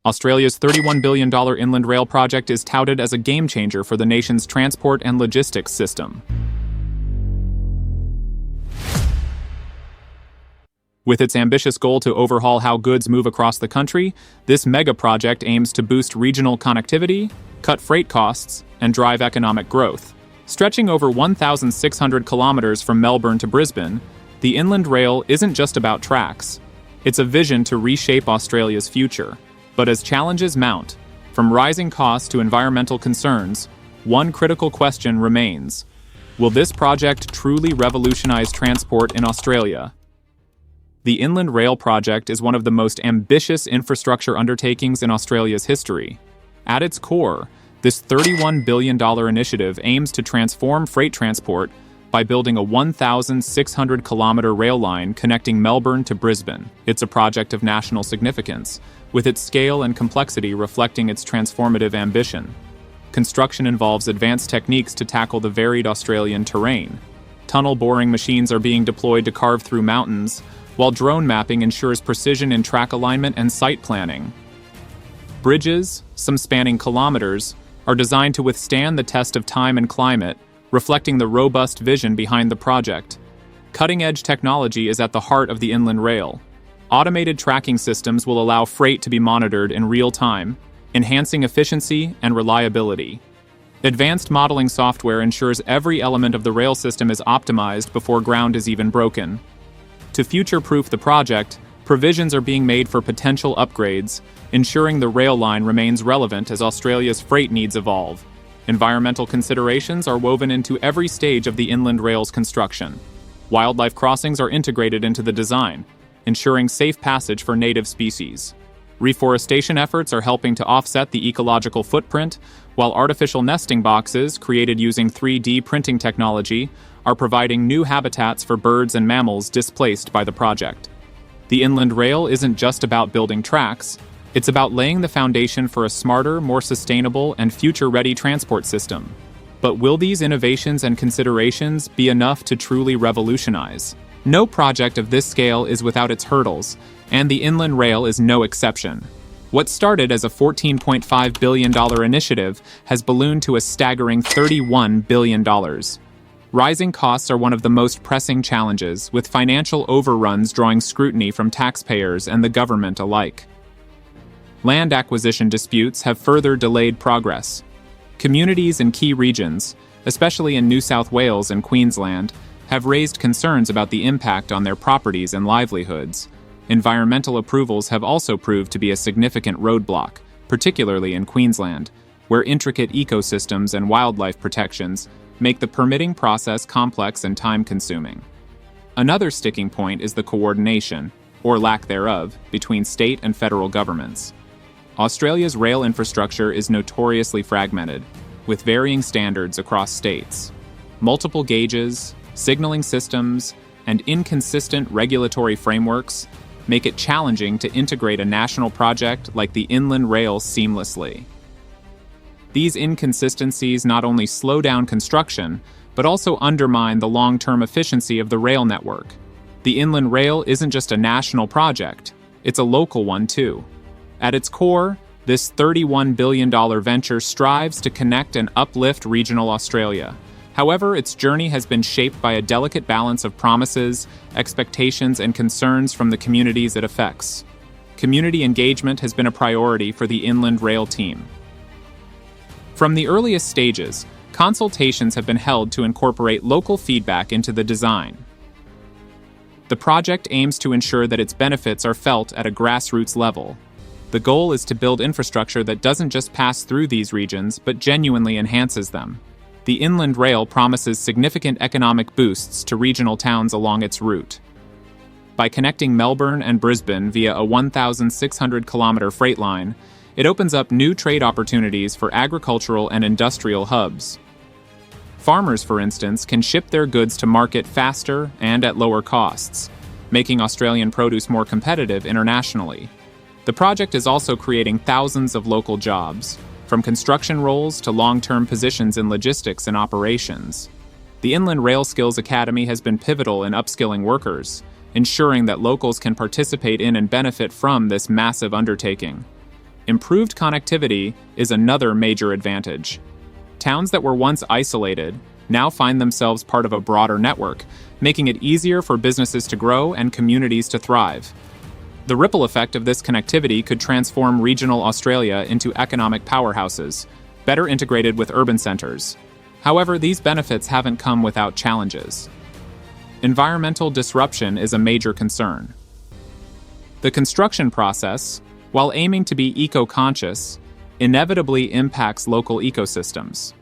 Australia's $31 billion inland rail project is touted as a game-changer for the nation's transport and logistics system. With its ambitious goal to overhaul how goods move across the country, this mega-project aims to boost regional connectivity, cut freight costs, and drive economic growth. Stretching over 1,600 kilometers from Melbourne to Brisbane, the Inland Rail isn't just about tracks. It's a vision to reshape Australia's future. But as challenges mount, from rising costs to environmental concerns, one critical question remains. Will this project truly revolutionize transport in Australia? The Inland Rail project is one of the most ambitious infrastructure undertakings in Australia's history. At its core, this $31 billion initiative aims to transform freight transport by building a 1,600-kilometer rail line connecting Melbourne to Brisbane. It's a project of national significance, with its scale and complexity reflecting its transformative ambition. Construction involves advanced techniques to tackle the varied Australian terrain. Tunnel boring machines are being deployed to carve through mountains, while drone mapping ensures precision in track alignment and site planning. Bridges, some spanning kilometers, are designed to withstand the test of time and climate, reflecting the robust vision behind the project. Cutting-edge technology is at the heart of the Inland Rail. Automated tracking systems will allow freight to be monitored in real time, enhancing efficiency and reliability. Advanced modeling software ensures every element of the rail system is optimized before ground is even broken. To future-proof the project, provisions are being made for potential upgrades, ensuring the rail line remains relevant as Australia's freight needs evolve. Environmental considerations are woven into every stage of the Inland Rail's construction. Wildlife crossings are integrated into the design, ensuring safe passage for native species. Reforestation efforts are helping to offset the ecological footprint, while artificial nesting boxes, created using 3D printing technology, are providing new habitats for birds and mammals displaced by the project. The Inland Rail isn't just about building tracks, it's about laying the foundation for a smarter, more sustainable, and future-ready transport system. But will these innovations and considerations be enough to truly revolutionize? No project of this scale is without its hurdles, and the Inland Rail is no exception. What started as a $14.5 billion initiative has ballooned to a staggering $31 billion. Rising costs are one of the most pressing challenges, with financial overruns drawing scrutiny from taxpayers and the government alike. Land acquisition disputes have further delayed progress. Communities in key regions, especially in New South Wales and Queensland, have raised concerns about the impact on their properties and livelihoods. Environmental approvals have also proved to be a significant roadblock, particularly in Queensland, where intricate ecosystems and wildlife protections make the permitting process complex and time-consuming. Another sticking point is the coordination, or lack thereof, between state and federal governments. Australia's rail infrastructure is notoriously fragmented, with varying standards across states. Multiple gauges, signaling systems, and inconsistent regulatory frameworks make it challenging to integrate a national project like the Inland Rail seamlessly. These inconsistencies not only slow down construction, but also undermine the long-term efficiency of the rail network. The Inland Rail isn't just a national project, it's a local one too. At its core, this $31 billion venture strives to connect and uplift regional Australia. However, its journey has been shaped by a delicate balance of promises, expectations, and concerns from the communities it affects. Community engagement has been a priority for the Inland Rail team. From the earliest stages, consultations have been held to incorporate local feedback into the design. The project aims to ensure that its benefits are felt at a grassroots level. The goal is to build infrastructure that doesn't just pass through these regions, but genuinely enhances them. The Inland Rail promises significant economic boosts to regional towns along its route. By connecting Melbourne and Brisbane via a 1,600-kilometer freight line, it opens up new trade opportunities for agricultural and industrial hubs. Farmers, for instance, can ship their goods to market faster and at lower costs, making Australian produce more competitive internationally. The project is also creating thousands of local jobs, from construction roles to long-term positions in logistics and operations. The Inland Rail Skills Academy has been pivotal in upskilling workers, ensuring that locals can participate in and benefit from this massive undertaking. Improved connectivity is another major advantage. Towns that were once isolated now find themselves part of a broader network, making it easier for businesses to grow and communities to thrive. The ripple effect of this connectivity could transform regional Australia into economic powerhouses, better integrated with urban centers. However, these benefits haven't come without challenges. Environmental disruption is a major concern. The construction process, while aiming to be eco-conscious, inevitably impacts local ecosystems.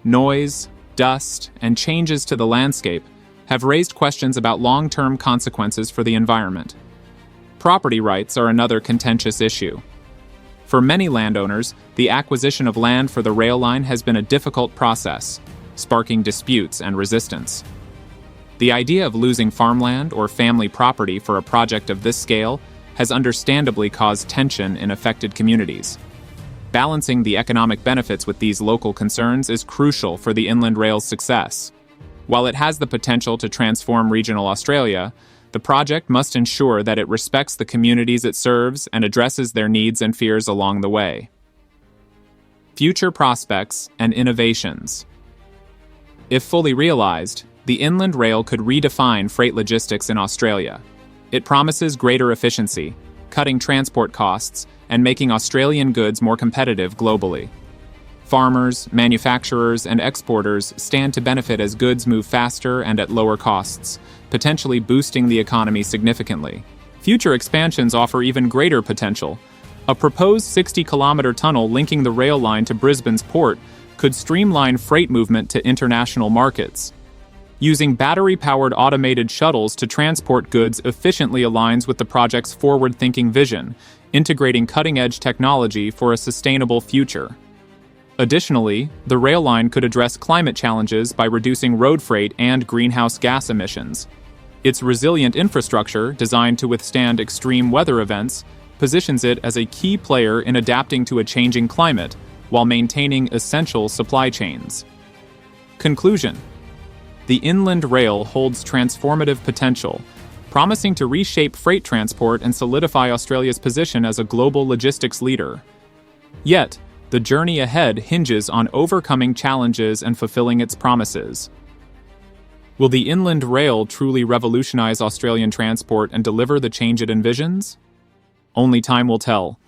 Noise, dust, and changes to the landscape have raised questions about long-term consequences for the environment. Property rights are another contentious issue. For many landowners, the acquisition of land for the rail line has been a difficult process, sparking disputes and resistance. The idea of losing farmland or family property for a project of this scale has understandably caused tension in affected communities. Balancing the economic benefits with these local concerns is crucial for the Inland Rail's success. While it has the potential to transform regional Australia, the project must ensure that it respects the communities it serves and addresses their needs and fears along the way. Future prospects and innovations. If fully realized, the Inland Rail could redefine freight logistics in Australia. It promises greater efficiency, cutting transport costs, and making Australian goods more competitive globally. Farmers, manufacturers, and exporters stand to benefit as goods move faster and at lower costs, potentially boosting the economy significantly. Future expansions offer even greater potential. A proposed 60-kilometer tunnel linking the rail line to Brisbane's port could streamline freight movement to international markets. Using battery-powered automated shuttles to transport goods efficiently aligns with the project's forward-thinking vision, integrating cutting-edge technology for a sustainable future. Additionally, the rail line could address climate challenges by reducing road freight and greenhouse gas emissions. Its resilient infrastructure, designed to withstand extreme weather events, positions it as a key player in adapting to a changing climate while maintaining essential supply chains. Conclusion: the Inland Rail holds transformative potential, promising to reshape freight transport and solidify Australia's position as a global logistics leader. Yet, the journey ahead hinges on overcoming challenges and fulfilling its promises. Will the Inland Rail truly revolutionize Australian transport and deliver the change it envisions? Only time will tell.